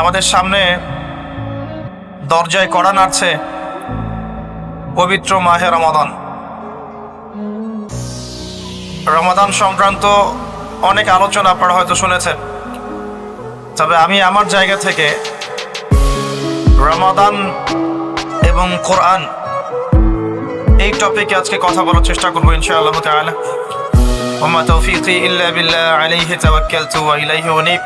আমাদের সামনে দরজায় কড়া নাড়ছে পবিত্র মাহে রমাদান। রমাদান সংক্রান্ত অনেক আলোচনা আপনারা হয়তো শুনেছেন, তবে আমি আমার জায়গা থেকে রমাদান এবং কোরআন এই টপিকে আজকে কথা বলার চেষ্টা করবো ইনশাআল্লাহ তাআলা। ওমা তৌফিকি ইল্লা বিল্লাহ আলাইহি তাওয়াক্কালতু ওয়া ইলাইহি উনীব।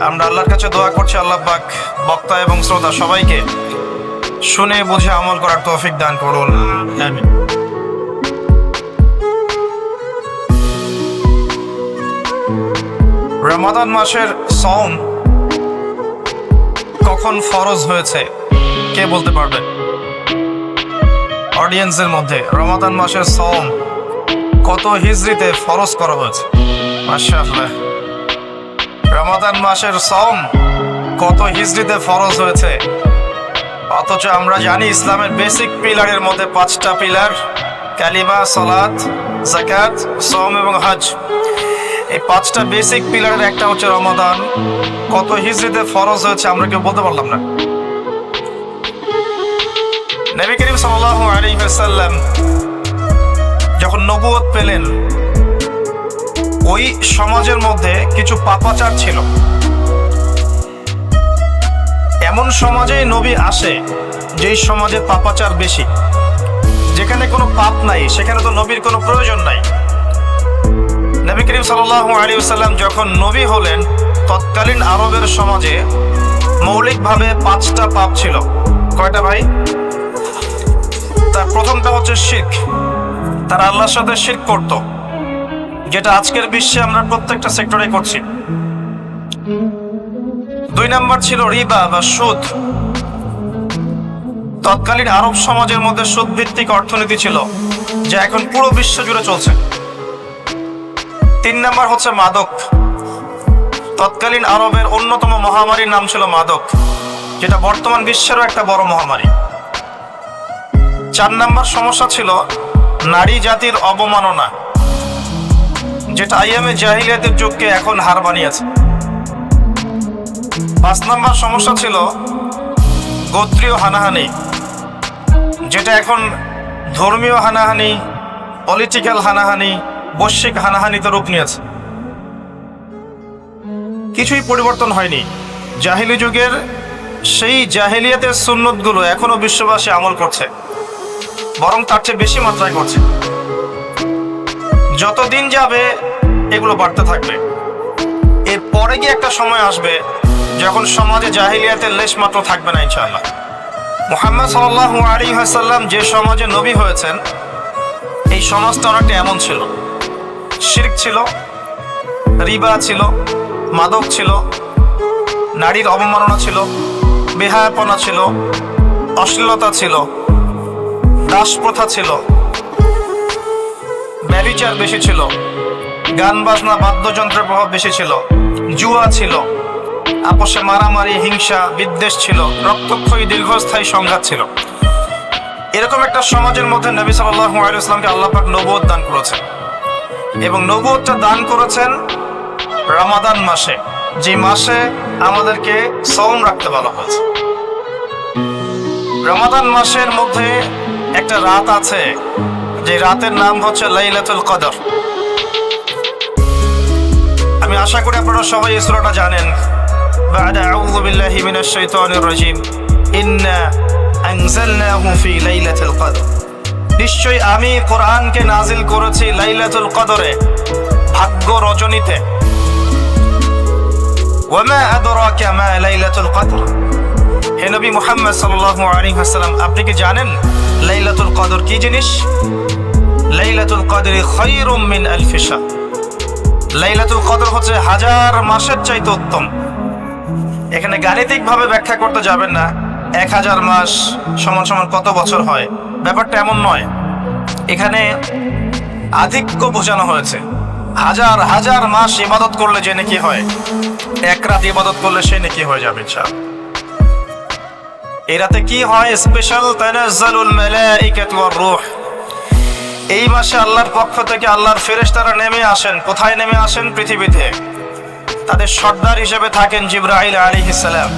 আমরা আল্লাহর কাছে দোয়া করছি আল্লাহ পাক বক্তা এবং শ্রোতা সবাইকে শুনে বুঝে আমল করার তৌফিক দান করুন, আমিন। রমাদান মাসের সওম কখন ফরজ হয়েছে কে বলতে পারবে? অডিয়েন্সের মধ্যে রমাদান মাসের সওম কত হিজরিতে ফরজ করা হয়েছে? মাশাআল্লাহ। রমাদান মাসের সওম কত হিজরিতে ফরজ হয়েছে? অথচ আমরা জানি ইসলামের বেসিক পিলারের মধ্যে 5টা পিলার, কালিমা, সালাত, যাকাত, সওম এবং হজ। এই 5টা বেসিক পিলারের একটা হচ্ছে রমাদান। কত হিজরিতে ফরজ হয়েছে আমরা কেউ বলতে পারলাম না। নবী করিম সাল্লাল্লাহু আলাইহি ওয়াসাল্লাম যখন নবুয়ত পেলেন, ওই সমাজের মধ্যে কিছু পাপাচার ছিল। এমন সমাজেই নবী আসে যেই সমাজে পাপাচার বেশি। যেখানে কোনো পাপ নাই সেখানে তো নবীর কোনো প্রয়োজন নাই। নবী করিম সাল্লাল্লাহু আলাইহি ওয়াসাল্লাম যখন নবী হলেন, তৎকালীন আরবের সমাজে মৌলিকভাবে 5টা পাপ ছিল। কয়টা ভাই? তার প্রথমটা হচ্ছে শিরক। তারা আল্লাহর সাথে শিরক করত, যেটা আজকের বিশ্বে আমরা প্রত্যেকটা সেক্টরে করছি। 2 নাম্বার ছিল রিবা বা সুদ। তৎকালীন আরব সমাজের মধ্যে সুদ ভিত্তিক অর্থনীতি ছিল, যা এখন পুরো বিশ্ব জুড়ে চলছে। 3 নাম্বার হচ্ছে মাদক। তৎকালীন আরবের অন্যতম মহামারীর নাম ছিল মাদক, যেটা বর্তমান বিশ্বেরও একটা বড় মহামারী। 4 নাম্বার সমস্যা ছিল নারী জাতির অবমাননা, যেটা আইয়ামে জাহিলিয়াতের যুগকে এখন হার বানিয়েছে। 5 নাম্বার সমস্যা ছিল গোত্রীয় হানাহানি, যেটা এখন ধর্মীয় হানাহানি, পলিটিক্যাল হানাহানি, বৈশ্বিক হানাহানিতে রূপ নিয়েছে। কিছুই পরিবর্তন হয়নি। জাহিলি যুগের সেই জাহিলিয়াতের সুন্নতগুলো এখনো বিশ্ববাসী আমল করছে, বরং তার চেয়ে বেশি মাত্রায় করছে। যতদিন যাবে এগুলো বাড়তে থাকবে। এর পরে গিয়ে একটা সময় আসবে যখন সমাজে জাহিলিয়াতের লেশ মাত্র থাকবে না ইনশাআল্লাহ। মুহাম্মদ সাল্লাল্লাহু আলাইহি ওয়াসাল্লাম যে সমাজে নবী হয়েছেন, এই সমাজটা অনেকটা এমন ছিল। শিরক ছিল, রিবা ছিল, মাদক ছিল, নারীর অবমাননা ছিল, বেহায়াপনা ছিল, অশ্লীলতা ছিল, দাস প্রথা ছিল, ব্যভিচার বেশি ছিল, গান বাজনা বাদ্যযন্ত্রের প্রভাব বেশি ছিল, জুয়া ছিল, আপোষে মারামারি, হিংসা, বিদ্বেষ ছিল, রক্তক্ষয়ী দীর্ঘস্থায়ী সংঘাত ছিল। এরকম একটা সমাজের মধ্যে নবী সাল্লাল্লাহু আলাইহি ওয়াসাল্লামকে আল্লাহ পাক নবুয়ত দান করেছেন, এবং নবুয়তটা দান করেছেন রমাদান মাসে, যে মাসে আমাদেরকে সওম রাখতে বলা হয়েছে। রমাদান মাসের মধ্যে একটা রাত আছে, যে রাতের নাম হচ্ছে লাইলাতুল কদর। আমি আশা করি আপনারা সবাই এই সূরাটা জানেন। বা'দা আউযু বিল্লাহি মিনাশ শাইতানির রাজীম, ইন্না আনজালনাহু ফি লাইলাতুল কদর। নিশ্চয়ই আমি কোরআনকে নাজিল করেছি লাইলাতুল কদরে, ভাগ্য রজনীতে। ওয়া মা আদরাকা মা লাইলাতুল কদর। হে নবী মুহাম্মদ সাল্লাল্লাহু আলাইহি ওয়াসাল্লাম, আপনি কি জানেন লাইলাতুল কদর কি জিনিস? লাইলাতুল কদরি খায়রুম মিন আলফি শাহর। লাইলাতুল কদর হচ্ছে 1000 মাসের চাইতে উত্তম। এখানে গাণিতিক ভাবে ব্যাখ্যা করতে যাবেন না 1000 মাস সমান সমান কত বছর হয়, ব্যাপারটা এমন নয়। এখানে আধিক্য বোঝানো হয়েছে। 1000 মাস ইবাদত করলে যে নেকি হয়, 1 রাত ইবাদত করলে সে নেকি হয়ে যাবে ইনশাআল্লাহ। এই রাতে কি হয়? স্পেশাল তানাজ্জালুল মালাইকাতু ওয়ার রূহ। এই মাসে আল্লাহর পক্ষ থেকে আল্লাহর ফেরেশতারা নেমে আসেন। কোথায় নেমে আসেন? পৃথিবীতে। তাদের সর্দার হিসেবে থাকেন জিবরাইল আলাইহিস সালাম।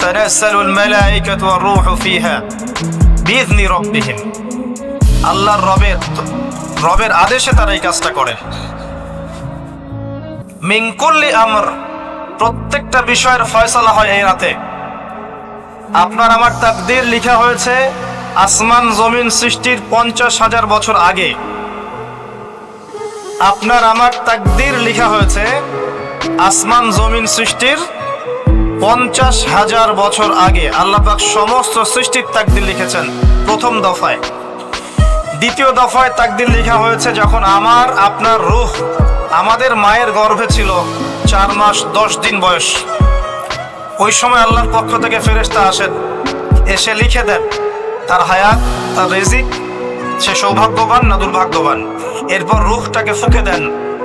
তানাজ্জালুল মালায়েকাতু ওয়ার রূহু ফিহা বিইذনি রাব্বিহিম, আল্লাহর রবের আদেশে তারা এই কাজটা করে। মিন কুল্লি আমর, প্রত্যেকটা বিষয়ের ফয়সালা হয় এই রাতে। আপনার আমার তাকদীর লেখা হয়েছে আসমান জমিন সৃষ্টির 50,000 বছর আগে। আপনার আমার তাকদীর লেখা হয়েছে আসমান জমিন সৃষ্টির 50,000 বছর আগে। আল্লাহ পাক সমস্ত সৃষ্টির তাকদীর লিখেছেন প্রথম দফায়। দ্বিতীয় দফায় তাকদীর লেখা হয়েছে যখন আমার আপনার রূহ আমাদের মায়ের গর্ভে ছিল 4 মাস 10 দিন বয়স। ওই সময় আল্লাহর পক্ষ থেকে ফেরেশতা আসেন, এসে লিখে দেন তার হায়াত, তার রিজিক, সে সৌভাগ্যবান না দুর্ভাগ্যবান। এরপর রূহটাকে ফুঁকে দেন,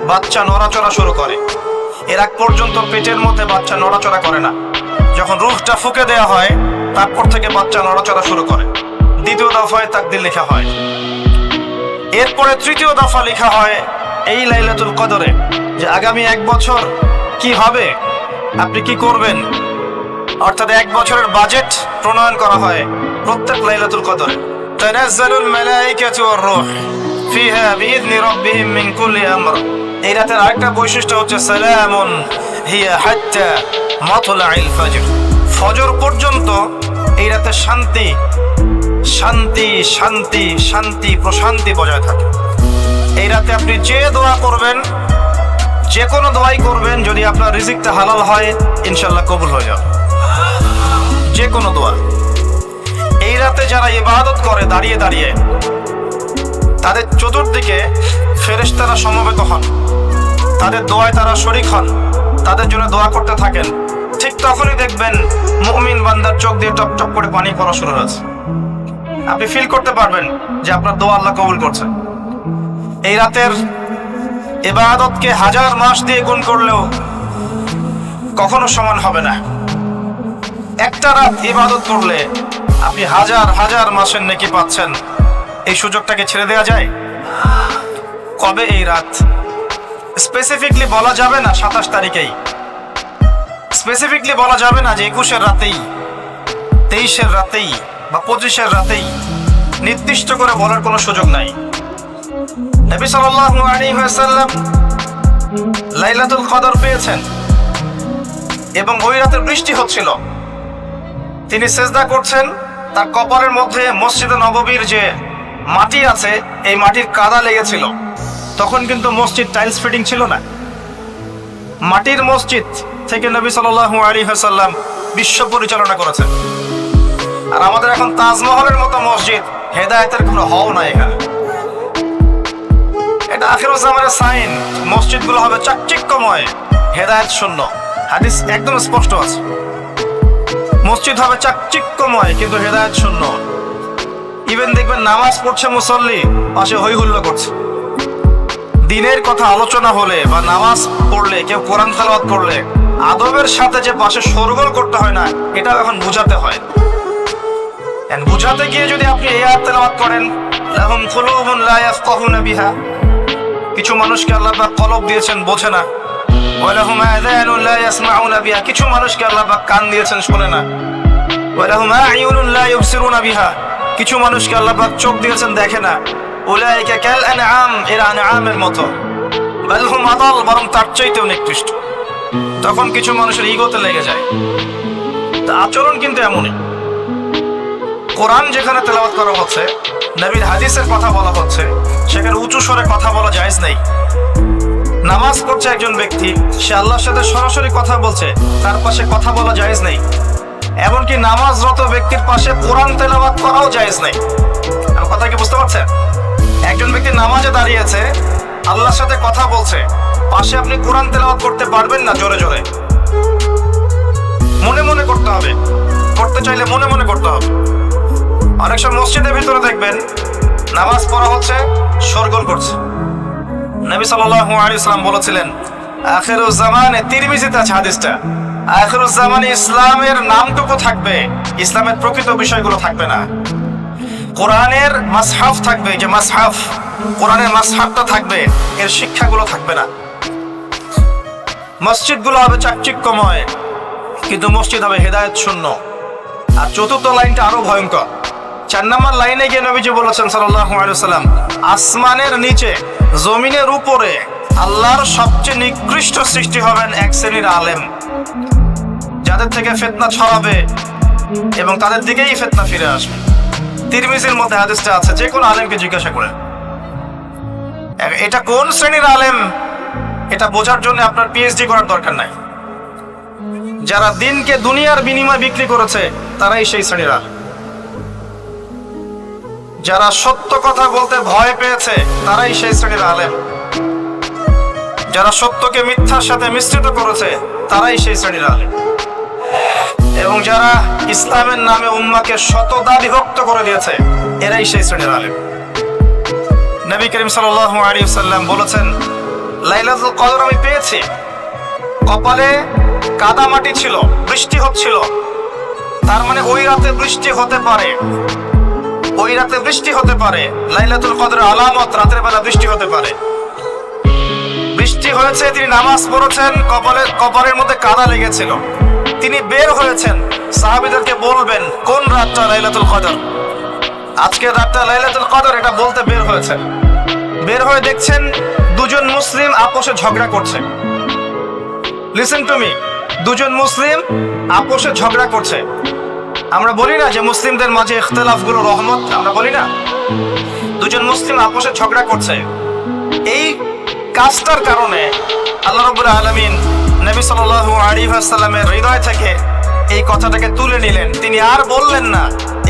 বাচ্চা নড়াচড়া শুরু করে। এর আগ পর্যন্ত পেটের মধ্যে বাচ্চা নড়াচড়া করে না। যখন রূহটা ফুঁকে দেওয়া হয় তারপর থেকে বাচ্চা নড়াচড়া শুরু করে। দ্বিতীয় দফায় তাকদীর লেখা হয়। এরপরে তৃতীয় দফা লেখা হয় এই লাইলাতুল কদরে, যে আগামী 1 বছর কি হবে, আপনি কি করবেন। অর্থাৎ 1 বছরের বাজেট প্রণয়ন করা হয় প্রত্যেক লাইলাতুল কদরে। তানাজ্জালুল মালায়েকাতু ওয়ার রূহ ফিহা বিইذনি রাব্বিহিম মিন কুল্লি আমর। এই রাতের আরেকটা বৈশিষ্ট্য হচ্ছে সালামুন হিয়া হাত্তা মাতলাইল ফজর। ফজর পর্যন্ত এই রাতে শান্তি শান্তি শান্তি শান্তি প্রশান্তি বজায় থাকে। এই রাতে আপনি যে দোয়া করবেন, যে কোনো দোয়াই করবেন, যদি আপনার রিজিকটা হালাল হয় ইনশাআল্লাহ কবুল হয়ে যাবে যে কোনো দোয়া। এই রাতে যারা ইবাদত করে দাঁড়িয়ে দাঁড়িয়ে, তাদের চতুর্দিকে ফেরেশতারা সমবেত হন, তাদের দোয়ায় তারা শরীক হন, তাদের জন্য দোয়া করতে থাকেন। ঠিক তখনই দেখবেন মুমিন বান্দার চোখ দিয়ে টপ টপ করে পানি পড়া শুরু হয়েছে। আপনি ফিল করতে পারবেন যে আপনার দোয়া আল্লাহ কবুল করছেন। এই রাতের ইবাদতকে 1000 মাস দিয়ে গুণ করলেও কখনো সমান হবে না। একটা রাত ইবাদত করলে আপনি 1000 মাসের নেকি পাচ্ছেন। এই সুযোগটাকে ছেড়ে দেওয়া যায়? কবে এই রাত স্পেসিফিকলি বলা যাবে না, 27 তারিখেই স্পেসিফিকলি বলা যাবে না যে 21-এর রাতেই, 23-এর রাতেই বা 25-এর রাতেই, নির্দিষ্ট করে বলার কোনো সুযোগ নাই। নবী সাল্লাল্লাহু আলাইহি ওয়াসাল্লাম লাইলাতুল কদর পেয়েছেন এবং ওই রাতে বৃষ্টি হচ্ছিল। তিনি সিজদা করছেন, তার কপালের মধ্যে মসজিদে নববীর যে মাটি আছে এই মাটির কাদা লেগেছিল। তখন কিন্তু মসজিদ টাইলস ফিটিং ছিল না। মাটির মসজিদ থেকে নবী সাল্লাল্লাহু আলাইহি ওয়াসাল্লাম বিশ্ব পরিচালনা করেছেন। আর আমাদের এখন তাজমহলের মতো মসজিদ, হেদায়েতের কোনো হও নাই এখানে। এটা আখিরুজ জামানের সাইন। মসজিদগুলো হবে চাকচিক্যময়, হেদায়েত শূন্য। হাদিস একদম স্পষ্ট আছে, মসজিদ হবে চাকচিক্যময় কিন্তু হেদায়েত শূন্য। ইভেন দেখবেন নামাজ পড়ছে মুসল্লি, পাশে হই হুল্লো করছে। দিনের কথা আলোচনা হলে বা নামাজ পড়লে, কেউ কোরআন তেলাওয়াত করলে আদবের সাথে যে পাশে শোরগোল করতে হয় না, এটা এখন বুঝাতে হয়। বুঝাতে গিয়ে যদি আপনি এই আয়াত তেলাওয়াত করেন, লাহুম কুলুবুন লা ইয়াফকাহুনা বিহা, কিছু মানুষকে আল্লাহ পাক কলব দিয়েছেন বোঝে না। ওয়া লাহুম আযানুন লা ইয়াসমাউনা বিহা, কিছু মানুষকে আল্লাহ পাক কান দিয়েছেন শোনে না। ওয়া লাহুম আ'য়ুনুন লা ইউবসিরুনা বিহা, কিছু মানুষকে আল্লাহ পাক চোখ দিয়েছেন দেখে না। উলাইকা কাল আনআম, এরা আনআমের মতো। বাল হুম আদাল, বরং তার চাইতেও নিকৃষ্ট। তখন কিছু মানুষের ইগোতে লেগে যায়। তা আচরণ কিন্তু এমনই। কোরআন যেখানে তেলাওয়াত করা হচ্ছে, নবীর হাদিসের কথা বলা হচ্ছে, সেখানে উঁচু স্বরে কথা বলা জায়েজ নেই। নামাজ পড়ছে একজন ব্যক্তি, সে আল্লাহর সাথে সরাসরি কথা বলছে, তার পাশে কথা বলা জায়েজ নেই। এমনকি নামাজরত ব্যক্তির পাশে কোরআন তেলাওয়াত করাও জায়েজ নেই। আমার কথা কি বুঝতে পারছেন? একজন ব্যক্তি নামাজে দাঁড়িয়েছে, আল্লাহর সাথে কথা বলছে, পাশে আপনি কোরআন তেলাওয়াত করতে পারবেন না জোরে জোরে। মনে মনে করতে হবে, করতে চাইলে মনে মনে করতে হবে। অনেক সময় মসজিদের ভিতরে দেখবেন নামাজ পড়া হচ্ছে, শোরগোল করছে। নবী সাল্লাল্লাহু আলাইহি ওয়াসাল্লাম বলেছিলেন, আখিরুজ জামানে, তিরমিজিতে আছে হাদিসটা, আখিরুজ জামানে ইসলামের নামটুকু থাকবে, ইসলামের প্রকৃত বিষয়গুলো থাকবে না। কোরআনের মাসহাফ থাকবে, যে মাসহাফ, কোরআনের মাসহাফটা থাকবে, এর শিক্ষাগুলো থাকবে না। মসজিদগুলো হবে চাকচিক্যময়, কিন্তু মসজিদ হবে হেদায়েত শূন্য। আর চতুর্থ লাইনটা আরো ভয়ঙ্কর। 4 নম্বর লাইনে গিয়ে নবীজি বলেছেন সাল্লাল্লাহু আলাইহি ওয়াসাল্লাম, আসমানের নিচে জমিনের উপরে আল্লাহর সবচেয়ে নিকৃষ্ট সৃষ্টি হবেন এক শ্রেণীর আলেম, যাদের থেকে ফিতনা ছড়াবে এবং তাদের দিকেই ফিতনা ফিরে আসবে। তিরমিজির মধ্যে হাদিসটা আছে, যে কোনো আলেমকে জিজ্ঞাসা করে এটা কোন শ্রেণীর আলেম, এটা বোঝার জন্য আপনার পিএইচডি করার দরকার নাই। যারা দিনকে দুনিয়ার বিনিময়ে বিক্রি করেছে তারাই সেই শ্রেণীর আলেম। যারা সত্য কথা বলতে ভয় পেয়েছে তারাই সেই শ্রেণীর আলেম। যারা সত্যকে মিথ্যার সাথে মিশ্রিত করেছে তারাই সেই শ্রেণীর আলেম। এবং যারা ইসলামের নামে উম্মাহকে শতদা বিভক্ত করে দিয়েছে এরাই সেই শ্রেণীর আলেম। নবী করিম সাল্লাল্লাহু আলাইহি ওয়াসাল্লাম বলেছেন, লাইলাতুল কদর আমি পেয়েছি, কপালে কাদা মাটি ছিল, বৃষ্টি হচ্ছিল, তার মানে ওই রাতে বৃষ্টি হতে পারে, ওই রাতে বৃষ্টি হতে পারে। লাইলাতুল কদরের আলামত রাতের বেলা বৃষ্টি হতে পারে। বৃষ্টি হয়েছে, তিনি নামাজ পড়েছেন, কপালের মধ্যে কাদা লেগেছিল, তিনি বের হয়েছেন, সাহাবীদেরকে বলবেন কোন রাতটা লাইলাতুল কদর, আজকের রাতটা লাইলাতুল কদর, এটা বলতে বের হয়েছেন। বের হয়ে দেখছেন দুজন মুসলিম আপোষে ঝগড়া করছে। লিসেন টু মি, দুজন মুসলিম আপোষে ঝগড়া করছে। আমরা বলি না যে মুসলিমদের মাঝে ইখতিলাফগুলো রহমত, আমরা বলি না? দুজন মুসলিম আপোষে ঝগড়া করছে। এই কাজটার কারণে আল্লাহ রাব্বুল আলামিন নবী সাল্লাল্লাহু আলাইহি ওয়াসাল্লামের হৃদয় থেকে এই কথাটাকে তুলে নিলেন। তিনি আর বললেন না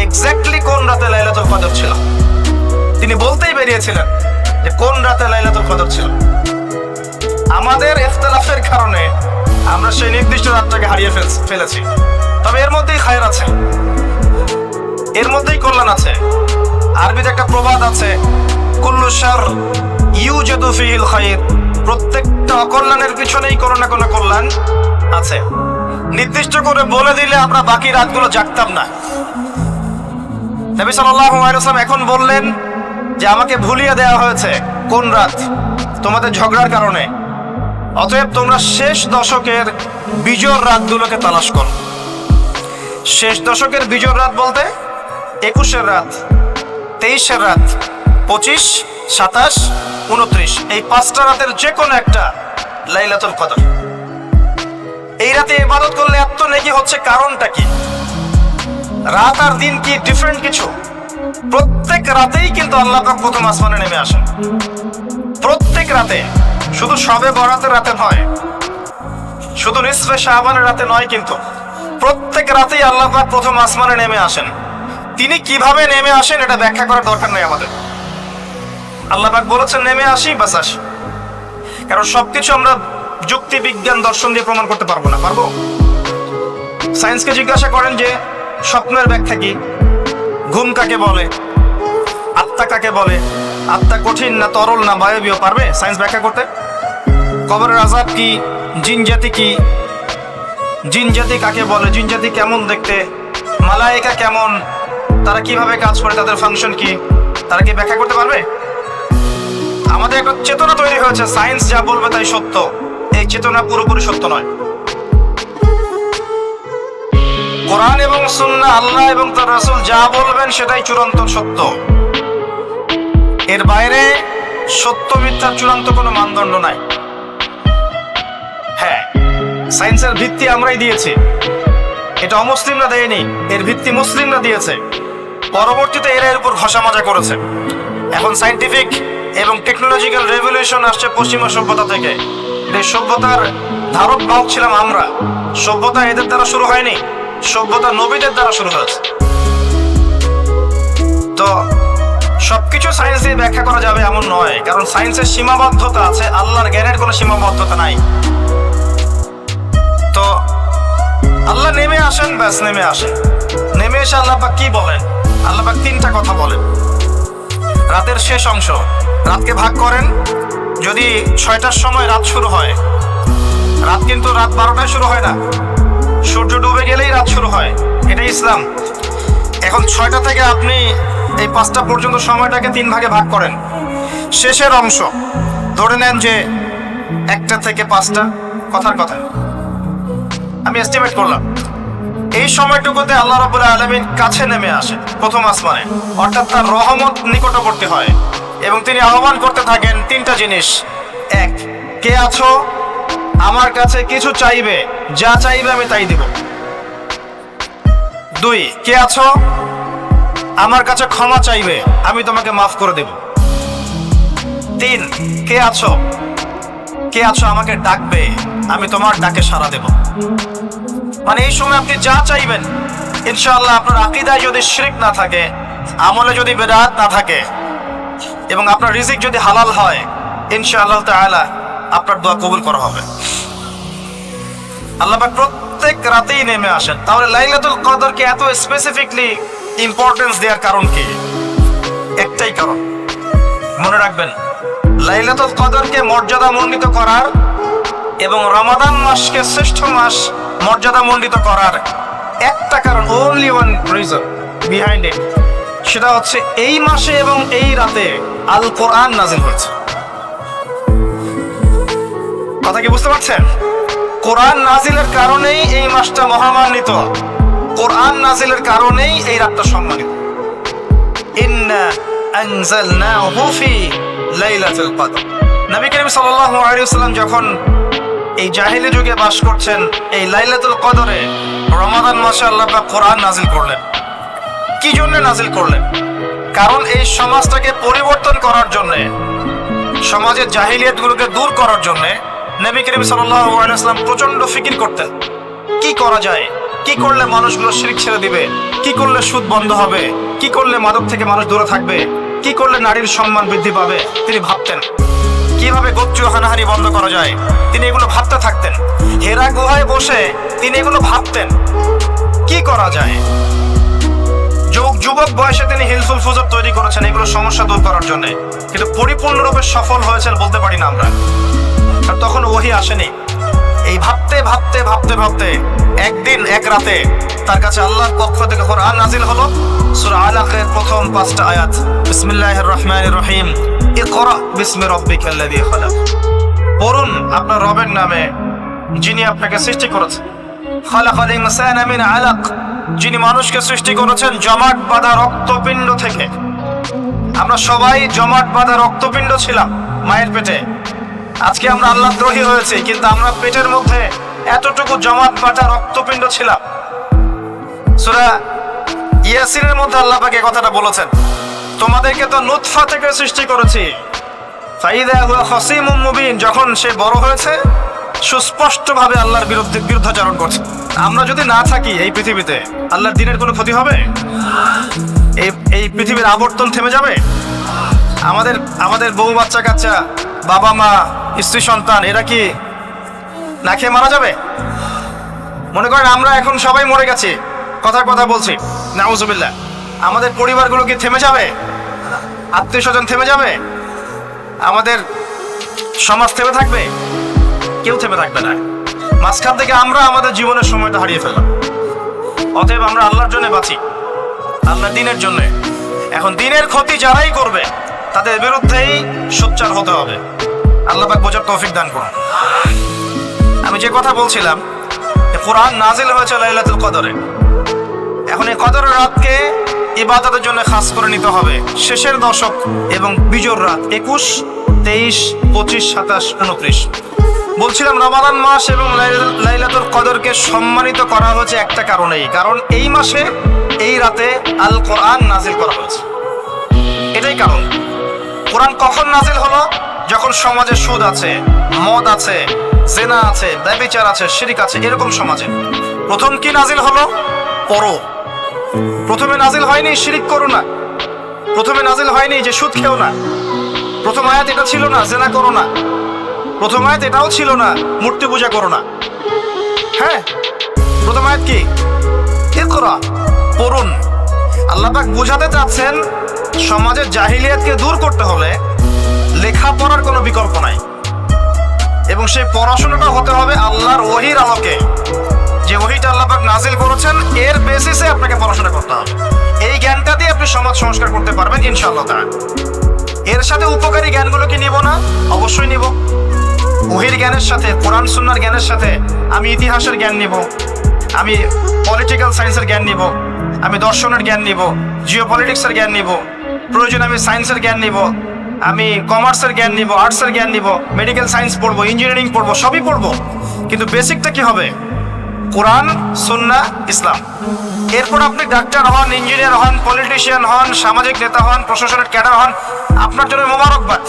এক্স্যাক্টলি কোন রাতে লাইলাতুল কদর ছিল, তিনি বলতেই বেরিয়েছিলেন যে কোন রাতে লাইলাতুল কদর ছিল। আমাদের ইখতিলাফের কারণে আমরা সেই নির্দিষ্ট রাতটাকে হারিয়ে ফেলেছি। তবে এর মধ্যেই খায়ের আছে, এর মধ্যেই কল্যাণ আছে। আরবিতে একটা প্রবাদ আছে, কুল্লু শার ইউজাদু ফিহিল খায়র, প্রত্যেকটা অকল্যাণের পিছনেই কোনো না কোনো কল্যাণ আছে। নির্দিষ্ট করে বলে দিলে আমরা বাকি রাতগুলো জাগতাম না। নবী সাল্লাল্লাহু আলাইহি ওয়াসাল্লাম এখন বললেন যে আমাকে ভুলিয়ে দেওয়া হয়েছে কোন রাত, তোমাদের ঝগড়ার কারণে। অতএব তোমরা শেষ দশকের বিজোড় রাতগুলোকে তালাশ করো। শেষ দশকের বিজোড় রাত বলতে 21-এর রাত, 23-এর রাত, 25, 27, 29, এই 5টা রাতের যে কোনো একটা লাইলাতুল কদর। এই রাতে ইবাদত করলে এত নেকি হচ্ছে, কারণটা কি? রাত আর দিন কি ডিফারেন্ট কিছু? প্রত্যেক রাতেই কিন্তু আল্লাহ পাক প্রথম আসমানে নেমে আসেন, প্রত্যেক রাতে, শুধু শবে বরাতের রাতে নয়, শুধু নিসফে শাবানের রাতে নয়, কিন্তু প্রত্যেক রাতেই আল্লাহ পাক প্রথম আসমানে নেমে আসেন। তিনি কিভাবে নেমে আসেন এটা ব্যাখ্যা করার দরকার নেই আমাদের। আল্লাহ পাক বলেছেন নেমে আসি, বাস আসি। কারণ সবকিছু আমরা যুক্তি, বিজ্ঞান, দর্শন দিয়ে প্রমাণ করতে পারবো না। পারবো? সায়েন্সকে জিজ্ঞাসা করেন যে স্বপ্নের ব্যাখ্যা কি, ঘুম কাকে বলে, আত্মা কাকে বলে, আত্মা কঠিন না তরল না বায়বীয়, পারবে সায়েন্স ব্যাখ্যা করতে? কবরের আযাব কি, জিন জাতি কি, জিন জাতি কাকে বলে, জিন জাতি কেমন দেখতে, মালায়েকা কেমন, তারা কিভাবে কাজ করে, তাদের ফাংশন কি, তারা কি ব্যাখ্যা করতে পারবে? আমাদের একটা চেতনা তৈরি হয়েছে, সায়েন্স যা বলবে তাই সত্য। এই চেতনা পুরোপুরি সত্য নয়। কোরআন এবং সুন্নাহ, আল্লাহ এবং তার রাসূল যা বলবেন সেটাই চূড়ান্ত সত্য। এর বাইরে সত্য মিথ্যার চূড়ান্ত কোনো মানদণ্ড নাই। হ্যাঁ, সায়েন্সের ভিত্তি আমরাই দিয়েছি, এটা অমুসলিমরা দেয়নি, এর ভিত্তি মুসলিমরা দিয়েছে। পরবর্তীতে এরা এর উপর ঘষা মাজা করেছে। এখন সায়েন্টিফিক এবং টেকনোলজিক্যাল রেভলিউশন আসছে পশ্চিমা সভ্যতা থেকে। এই সভ্যতার ধারক বাহক ছিলাম আমরা। সভ্যতা এদের দ্বারা শুরু হয়নি, সভ্যতা নবীদের দ্বারা শুরু হয়েছে। তো সবকিছু সায়েন্স দিয়ে ব্যাখ্যা করা যাবে এমন নয়, কারণ সায়েন্সের সীমাবদ্ধতা আছে, আল্লাহর জ্ঞানের কোনো সীমাবদ্ধতা নাই। তো আল্লাহ নেমে আসেন, ব্যাস নেমে আসেন। নেমে এসে আল্লাহ পাক কি বলেন? আল্লাহ পাক 3টা কথা বলেন। রাতের শেষ অংশ, রাতকে ভাগ করেন। যদি 6টার সময় রাত শুরু হয়, রাত কিন্তু রাত 12টায় শুরু হয় না, সূর্য ডুবে গেলেই রাত শুরু হয়, এটাই ইসলাম। এখন 6টা থেকে আপনি এই 5টা পর্যন্ত সময়টাকে 3 ভাগে ভাগ করেন। শেষের অংশ ধরে নেন যে 1টা থেকে 5টা, কথার কথা আমি এস্টিমেট করলাম এই সময়টুকুতে আল্লাহ রাব্বুল আলামিন কাছে নেমে আসে প্রথম আসমানে, অর্থাৎ তার রহমত নিকটবর্তী হয় এবং তিনি আহ্বান করতে থাকেন তিনটা জিনিস। এক, কে আছো আমার কাছে কিছু চাইবে, যা চাইবে আমি তাই দিব। দুই, কে আছো আমার কাছে ক্ষমা চাইবে, আমি তোমাকে মাফ করে দেব। তিন, কে আছো আমাকে ডাকবে, আমি তোমার ডাকে সাড়া দেব। মানে এই সময় আপনি যা চাইবেন ইনশাআল্লাহ, আপনার আকীদায় যদি শিরক না থাকে, আমলে যদি বিদআত না থাকে এবং আপনার রিজিক যদি হালাল হয়, ইনশাআল্লাহ তাআলা আপনার দোয়া কবুল করা হবে। আল্লাহ পাক প্রত্যেক রাতেই নেমে আসেন। তাহলে লাইলাতুল কদরকে এত স্পেসিফিকলি ইম্পর্টেন্স দেওয়ার কারণ কি? একটাই কারণ, মনে রাখবেন, লাইলাতুল কদরকে মর্যাদা মণ্ডিত করার এবং রমাদান মাসকে শ্রেষ্ঠ মাস মর্যাদা মণ্ডিত করার একটা কারণ, only one reason behind it, সেটা হচ্ছে এই মাসে এবং এই রাতে আল কোরআন নাজিল হয়েছে। কথা কি বুঝতে পারছেন? কোরআন নাজিলের কারণেই এই মাসটা মহামান্বিত, কোরআন নাজিলের কারণেই এই রাতটা সম্মানিত। ইন্না আনজালনাহু ফি লাইলাতুল কদর। নবী করিম সাল্লাল্লাহু আলাইহি ওয়াসাল্লাম যখন এই জাহিলি যুগে বাস করছেন, এই লাইলাতুল কদরে রমাদান মাসে আল্লাহ পাক কোরআন নাজিল করলেন। কি জন্য নাজিল করলেন? কারণ এই সমাজটাকে পরিবর্তন করার জন্য, সমাজের জাহিলিয়াতগুলোকে দূর করার জন্য নবী করিম সাল্লাল্লাহু আলাইহি ওয়াসাল্লাম প্রচন্ড ফিকির করতেন। কি করা যায়, কি করলে মানুষগুলো শিরক ছেড়ে দিবে, কি করলে সুদ বন্ধ হবে, কি করলে মাদক থেকে মানুষ দূরে থাকবে, কি করলে নারীর সম্মান বৃদ্ধি পাবে। তিনি ভাবতেন কিভাবে গোত্রীয় হানাহানি বন্ধ করা যায়, তিনি এগুলো ভাবতে থাকতেন। হেরা গুহায় বসে তিনি এগুলো ভাবতেন কি করা যায়। যুবক বয়সে তিনি হিলফুল ফুজুর তৈরি করেছেন এগুলো সমস্যা দূর করার জন্য, কিন্তু পরিপূর্ণরূপে সফল হয়েছেন বলতে পারি না আমরা। আর তখন ওহী আসেনি। এই ভাবতে ভাবতে ভাবতে ভাবতে একদিন এক রাতে তার কাছে আল্লাহর পক্ষ থেকে কোরআন নাজিল হলো। সূরা আলাকের প্রথম 5টা আয়াত, বিসমিল্লাহির রহমানির রহিম, ইকরা বিসমি রাব্বিকাল্লাযী খালাক। পড়ুন আপনার রবের নামে যিনি আপনাকে সৃষ্টি করেছেন। খালাকাল ইনসানা মিন আলাক, যিনি মানুষকে সৃষ্টি করেছেন জমাট বাঁধা রক্তপিণ্ড থেকে। আমরা সবাই জমাট বাঁধা রক্তপিণ্ড ছিলাম মায়ের পেটে। আজকে আমরা আল্লাহ দ্রোহী হয়েছি, কিন্তু আমরা পেটের মধ্যে এতটুকু জমাট বাঁধা রক্তপিণ্ড ছিলাম। সূরা ইয়াসিনের মধ্যে আল্লাহ পাক এই কথাটা বলেছেন, তোমাদেরকে তো নুতফা থেকে সৃষ্টি করেছি, ফাইদা হুয়া খাসীমুম মুবিন, যখন সে বড় হয়েছে সুস্পষ্টভাবে আল্লাহর বিরুদ্ধাচরণ করছে। আমরা যদি না থাকি এই পৃথিবীতে, আল্লাহর দ্বীনের কোনো ক্ষতি হবে? এই পৃথিবীর আবর্তন থেমে যাবে? আমাদের বউ বাচ্চা কাচ্চা, বাবা মা, স্ত্রী সন্তান, এরা কি না খেয়ে মারা যাবে? মনে করেন আমরা এখন সবাই মরে গেছি, কথার কথা বলছি, নাউজুবিল্লাহ, আমাদের পরিবারগুলো কি থেমে যাবে? আত্মীয় স্বজন থেমে যাবে? আমাদের সমাজ থেমে থাকবে? কেউ থেমে থাকবে না। মাঝখান থেকে আমরা আমাদের জীবনের সময়টা হারিয়ে ফেললাম। অতএব আমরা আল্লাহর জন্য বাঁচি, আল্লাহর দ্বীনের জন্য। এখন দ্বীনের ক্ষতি যারাই করবে তাদের বিরুদ্ধেই সোচ্চার হতে হবে। আল্লাহ পাক বোঝার তৌফিক দান করুন। আমি যে কথা বলছিলাম, কোরআন নাজিল হয়েছে লাইলাতুল কদরে। এখন এই কদরের রাতকে ইবাদতের জন্য খাস করে নিতে হবে। শেষের দশক এবং বিজোর রাত 21, 23, 25, 27, 29। বলছিলাম রমাদান মাস এবং লাইলাতুল কদরকে সম্মানিত করা হয়েছে একটা কারণেই, কারণ এই মাসে এই রাতে আল কোরআন নাজিল করা হয়েছে। এটাই কারণ। কোরআন কখন নাজিল হলো? যখন সমাজে সুদ আছে, মদ আছে, জেনা আছে, ব্যভিচার আছে, শিরক আছে, এরকম সমাজে প্রথম কি নাজিল হলো? পড়ো। প্রথমে নাজিল হয়নি শিরক করো না, প্রথমে নাজিল হয়নি যে সুদ খেও না, প্রথম আয়াত এটা ছিল না জেনা করো না, প্রথম আয়াত এটাও ছিল না মূর্তি পূজা করো না। হ্যাঁ, প্রথম আয়াত কি? ইকরা, পড়ুন। আল্লাহ পাক বোঝাতে চাচ্ছেন সমাজের জাহিলিয়াতকে দূর করতে হলে লেখাপড়ার কোনো বিকল্প নাই, এবং সেই পড়াশোনাটা হতে হবে আল্লাহর ওহীর আলোকে। যে ওহীটা আল্লাহ পাক নাজিল করেছেন এর বেসিসে আপনাকে পড়াশোনা করতে হবে। এই জ্ঞানটা দিয়ে আপনি সমাজ সংস্কার করতে পারবেন ইনশাআল্লাহ তাআলা। এর সাথে উপকারী জ্ঞানগুলো কি নিব না? অবশ্যই নিব। ওহির জ্ঞানের সাথে, কোরআন সুন্নাহর জ্ঞানের সাথে আমি ইতিহাসের জ্ঞান নিব, আমি পলিটিক্যাল সায়েন্সের জ্ঞান নিব, আমি দর্শনের জ্ঞান নিব, জিওপলিটিক্সের জ্ঞান নিব, প্রয়োজন আমি সায়েন্সের জ্ঞান নিব, আমি কমার্সের জ্ঞান নিব, আর্টসের জ্ঞান নিব, মেডিকেল সায়েন্স পড়বো, ইঞ্জিনিয়ারিং পড়বো, সবই পড়বো, কিন্তু বেসিকটা কি হবে? কোরআন, সুন্নাহ, ইসলাম। এরপর আপনি ডাক্তার হন, ইঞ্জিনিয়ার হন, পলিটিশিয়ান হন, সামাজিক নেতা হন, প্রশাসনের ক্যাডার হন, আপনার জন্য মোবারকবাদ।